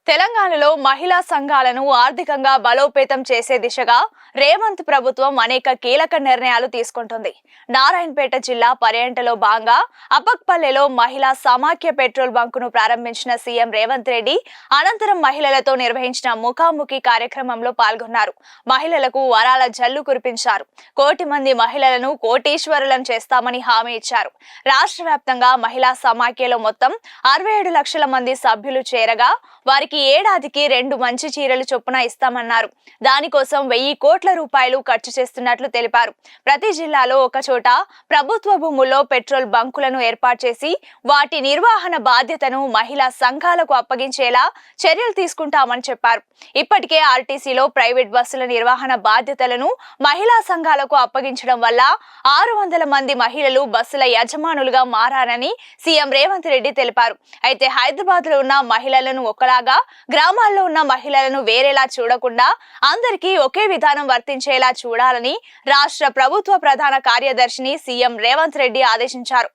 తెలంగాణలో మహిళా సంఘాలను ఆర్థికంగా బలోపేతం చేసే దిశగా రేవంత్ ప్రభుత్వం అనేక కీలక నిర్ణయాలు తీసుకుంటుంది. నారాయణపేట జిల్లా పర్యటనలో భాగంగా అపక్పల్లెలో మహిళా సమాఖ్య పెట్రోల్ బంకును ప్రారంభించిన సీఎం రేవంత్ రెడ్డి అనంతరం మహిళలతో నిర్వహించిన ముఖాముఖి కార్యక్రమంలో పాల్గొన్నారు. మహిళలకు వరాల జల్లు కురిపించారు. 1 కోటి మంది మహిళలను కోటీశ్వరులను చేస్తామని హామీ ఇచ్చారు. రాష్ట్ర వ్యాప్తంగా మహిళా సమాఖ్యలో మొత్తం 67 లక్షల మంది సభ్యులు చేరగా వారికి ఏడాదికి 2 మంచి చీరలు చొప్పున ఇస్తామన్నారు. దానికోసం 1000 కోట్ల రూపాయలు ఖర్చు చేస్తున్నట్లు తెలిపారు. ప్రతి జిల్లాలో ఒక చోట ప్రభుత్వ భూముల్లో పెట్రోల్ బంకులను ఏర్పాటు చేసి వాటి నిర్వహణ బాధ్యతను మహిళా సంఘాలకు అప్పగించేలా చర్యలు తీసుకుంటామని చెప్పారు. ఇప్పటికే ఆర్టీసీలో ప్రైవేట్ బస్సుల నిర్వహణ బాధ్యతలను మహిళా సంఘాలకు అప్పగించడం వల్ల 600 మంది మహిళలు బస్సుల యజమానులుగా మారారని సీఎం రేవంత్ రెడ్డి తెలిపారు. అయితే హైదరాబాద్ లో ఉన్న మహిళలను ఒకలాగా, గ్రామాల్లో ఉన్న మహిళలను వేరేలా చూడకుండా అందరికీ ఒకే విధానం వర్తించేలా చూడాలని రాష్ట్ర ప్రభుత్వ ప్రధాన కార్యదర్శిని సీఎం రేవంత్ రెడ్డి ఆదేశించారు.